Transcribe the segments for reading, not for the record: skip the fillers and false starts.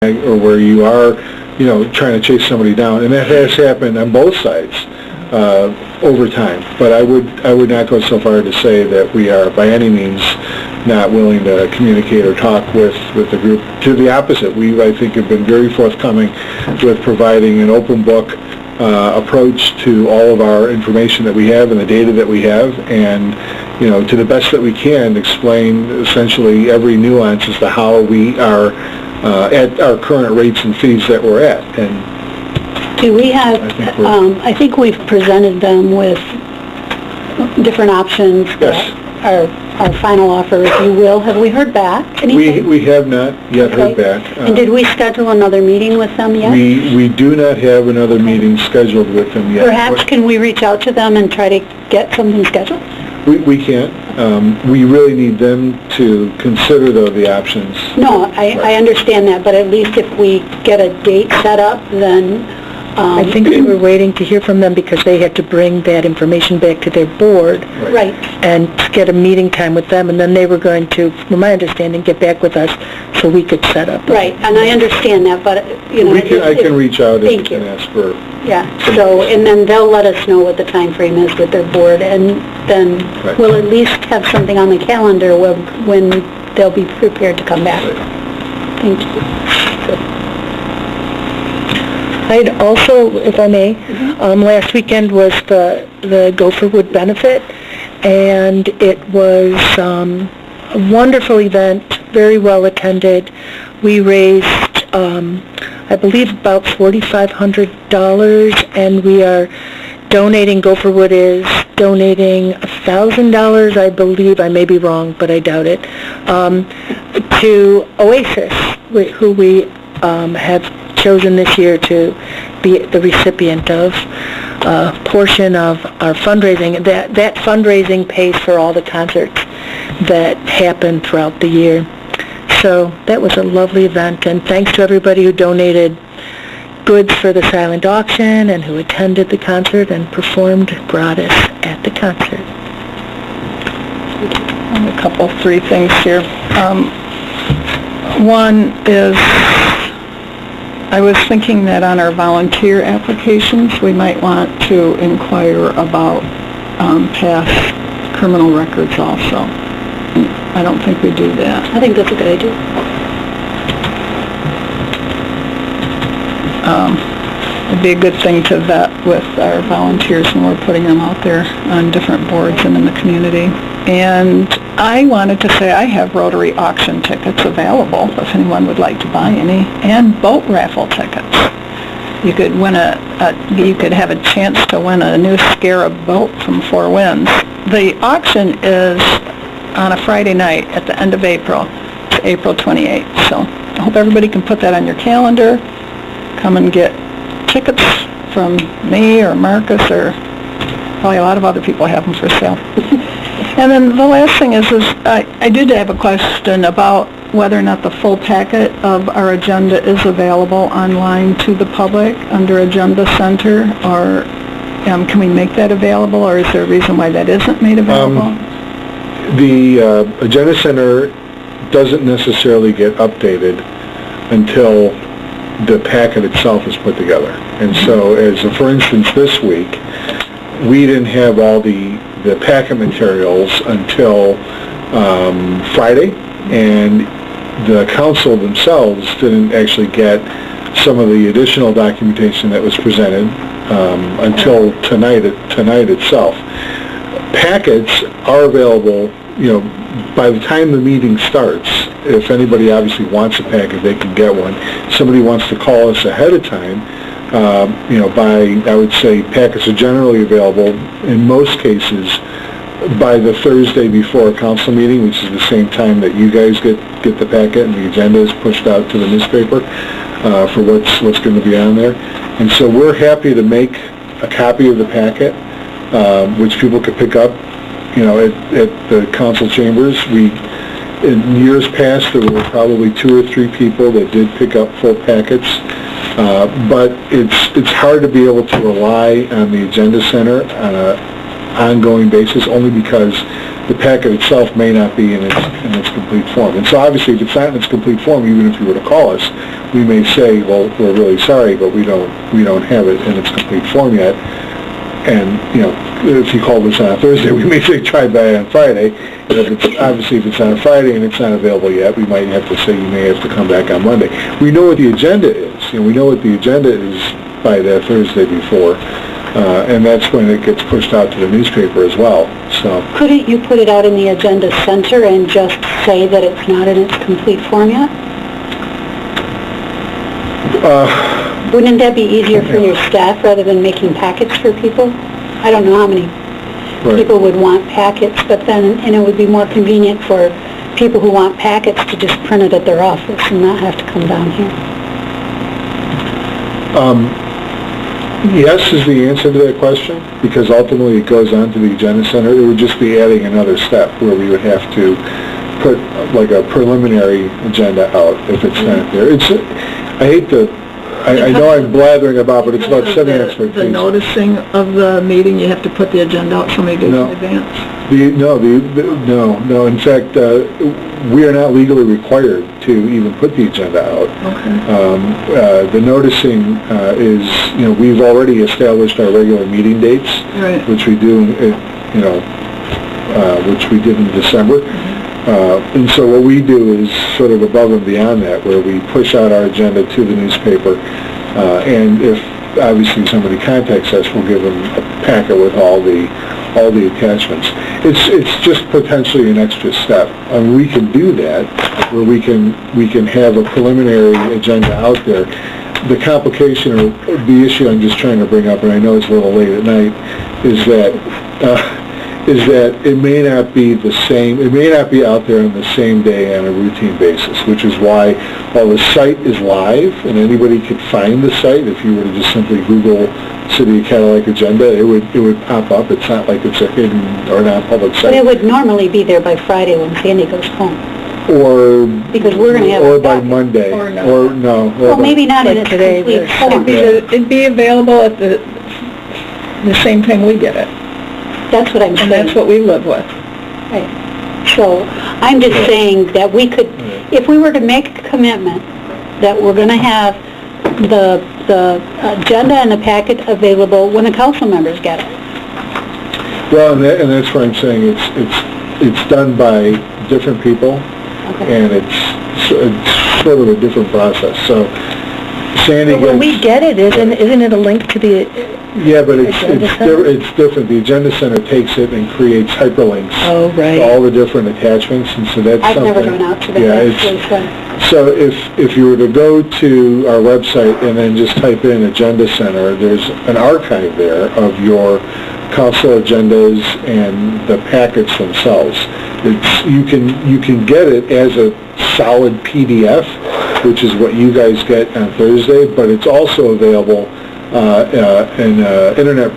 or where you are, trying to chase somebody down, and that has happened on both sides over time. But I would not go so far to say that we are by any means not willing to communicate or talk with the group. To the opposite, we, I think, have been very forthcoming with providing an open book approach to all of our information that we have and the data that we have, and to the best that we can explain essentially every nuance as to how we are at our current rates and fees that we're at. And do we have, I think we've presented them with different options. Yes. Our final offer, if you will. Have we heard back anything? We have not yet heard back. And did we schedule another meeting with them yet? We do not have another meeting scheduled with them yet. Perhaps can we reach out to them and try to get something scheduled? We can't. We really need them to consider, though, the options. No, I understand that, but at least if we get a date set up, then... I think we were waiting to hear from them because they had to bring that information back to their board. Right. And get a meeting time with them, and then they were going to, from my understanding, get back with us so we could set up. Right, and I understand that, but, I can reach out and ask for... Yeah, so, and then they'll let us know what the time frame is with their board, and then we'll at least have something on the calendar when they'll be prepared to come back. Thank you. I'd also, if I may, last weekend was the Gopherwood benefit, and it was a wonderful event, very well attended. We raised, I believe, about $4,500, and we are donating, Gopherwood is donating $1,000, I believe, I may be wrong, but I doubt it, to Oasis, who we have chosen this year to be the recipient of a portion of our fundraising. That fundraising pays for all the concerts that happen throughout the year. So that was a lovely event, and thanks to everybody who donated goods for the silent auction and who attended the concert and performed gratis at the concert. A couple, three things here. One is, I was thinking that on our volunteer applications, we might want to inquire about past criminal records also. I don't think we do that. I think that's a good idea. It'd be a good thing to vet with our volunteers when we're putting them out there on different boards and in the community. And I wanted to say I have Rotary auction tickets available if anyone would like to buy any, and boat raffle tickets. You could win you could have a chance to win a new Scarab boat from Four Winds. The auction is on a Friday night at the end of April. It's April 28th. So I hope everybody can put that on your calendar. Come and get tickets from me or Marcus, or probably a lot of other people have them for sale. And then the last thing is I did have a question about whether or not the full packet of our agenda is available online to the public under Agenda Center, or can we make that available, or is there a reason why that isn't made available? The Agenda Center doesn't necessarily get updated until the packet itself is put together. And so, for instance, this week, we didn't have all the packet materials until Friday, and the council themselves didn't actually get some of the additional documentation that was presented until tonight itself. Packets are available, by the time the meeting starts. If anybody obviously wants a packet, they can get one. Somebody wants to call us ahead of time, I would say packets are generally available in most cases by the Thursday before a council meeting, which is the same time that you guys get the packet and the agenda is pushed out to the newspaper for what's going to be on there. And so we're happy to make a copy of the packet, which people could pick up, at the council chambers. In years past, there were probably 2 or 3 people that did pick up full packets, but it's hard to be able to rely on the Agenda Center on an ongoing basis, only because the packet itself may not be in its complete form. And so obviously, if it's not in its complete form, even if you were to call us, we may say, well, we're really sorry, but we don't have it in its complete form yet. And, you know, if you called us on a Thursday, we may say try by on Friday. And if it's on a Friday and it's not available yet, we might have to say you may have to come back on Monday. We know what the agenda is. You know, we know what the agenda is by that Thursday before. And that's when it gets pushed out to the newspaper as well. So Couldn't you put it out in the agenda center and just say that it's not in its complete form yet? Wouldn't that be easier for your staff rather than making packets for people? I don't know how many people would want packets, but then, and it would be more convenient for people who want packets to just print it at their office and not have to come down here. Yes is the answer to that question, because ultimately it goes on to the agenda center. It would just be adding another step where we would have to put like a preliminary agenda out if it's not there. I hate to, I know I'm blathering about, but it's about setting expectations. The noticing of the meeting, you have to put the agenda out so many days in advance? No. In fact, we are not legally required to even put the agenda out. Okay. The noticing is, you know, we've already established our regular meeting dates, which we do, which we did in December. And so what we do is sort of above and beyond that, where we push out our agenda to the newspaper, and if obviously somebody contacts us, we'll give them a packet with all the attachments. It's just potentially an extra step. I mean, we can do that, where we can have a preliminary agenda out there. The complication or the issue I'm just trying to bring up, and I know it's a little late at night, is that it may not be the same, it may not be out there on the same day on a routine basis, which is why while the site is live and anybody could find the site, if you were to just simply Google City of Cadillac Agenda, it would pop up. It's not like it's a hidden or non-public site. But it would normally be there by Friday when Sandy goes home. Or because we're going to have or by Monday. Or no. Or no. Well, maybe not in its complete form. It'd be available at the same time we get it. That's what I'm saying. And that's what we live with. Right. So I'm just saying that we could, if we were to make a commitment that we're going to have the agenda and the packet available when the council members get it. Well, and that's why I'm saying it's done by different people, and it's sort of a different process. So Sandy But when we get it, isn't it a link to the Yeah, but it's different. The Agenda Center takes it and creates hyperlinks to all the different attachments, and so that's I've something. never gone out to that. So if you were to go to our website and then just type in Agenda Center, there's an archive there of your council agendas and the packets themselves. You can get it as a solid PDF, which is what you guys get on Thursday, but it's also available in internet,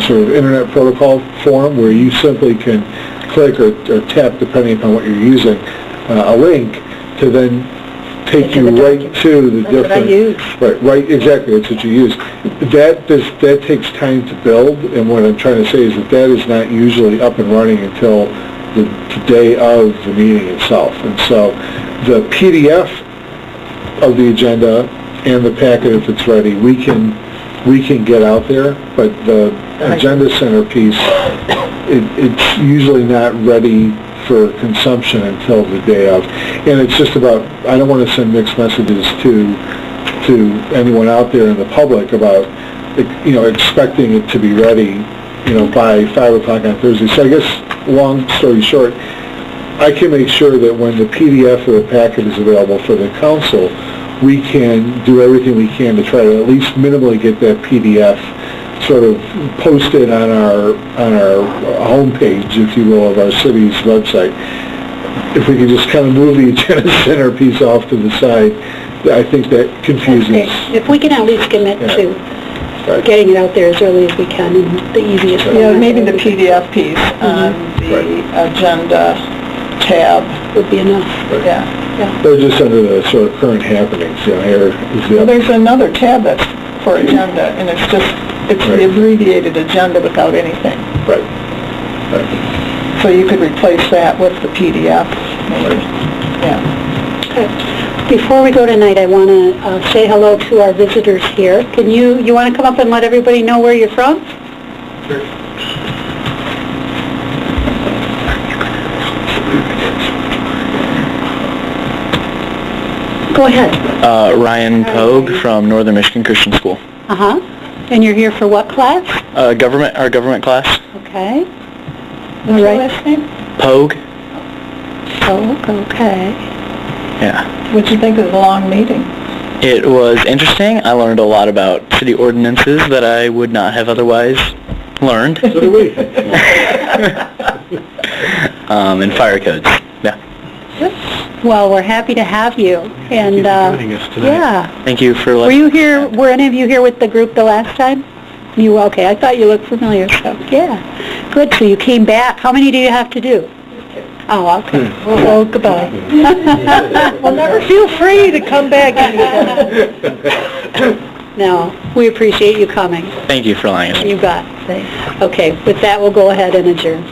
sort of internet protocol form, where you simply can click or tap, depending upon what you're using, a link to then take you right to the different. That's what I use. Right, exactly. That's what you use. That takes time to build, and what I'm trying to say is that is not usually up and running until the day of the meeting itself. And so the PDF of the agenda and the packet, if it's ready, we can get out there, but the Agenda Center piece, it's usually not ready for consumption until the day of. And it's just about, I don't want to send mixed messages to anyone out there in the public about, expecting it to be ready, by 5 o'clock on Thursday. So I guess, long story short, I can make sure that when the PDF of the packet is available for the council, we can do everything we can to try to at least minimally get that PDF sort of posted on our homepage, if you will, of our city's website. If we can just kind of move the Agenda Center piece off to the side, I think that confuses. Okay. If we can at least commit to getting it out there as early as we can, and the easiest way. Yeah, maybe the PDF piece on the agenda tab would be enough. Yeah. They're just under the sort of current happenings. Here is the. Well, there's another tab that's for agenda, and it's the abbreviated agenda without anything. Right. So So you could replace that with the PDF, or, yeah. Before we go tonight, I want to say hello to our visitors here. Can you want to come up and let everybody know where you're from? Sure. Go ahead. Ryan Pogue from Northern Michigan Christian School. Uh-huh. And you're here for what class? Our government class. Okay. All What's your right. last name? Pogue. Oh, okay. Yeah. What'd you think of the long meeting? It was interesting. I learned a lot about city ordinances that I would not have otherwise learned. So do we. And fire codes. Yeah. Well, we're happy to have you. And, joining us tonight. Yeah. Thank you for Were you here, were any of you here with the group the last time? You were, okay. I thought you looked familiar, so, yeah. Good, so you came back. How many do you have to do? Oh, okay. Well, goodbye. Well, never feel free to come back No, we appreciate you coming. Thank you for allowing us. You got it. Okay, with that, we'll go ahead and adjourn.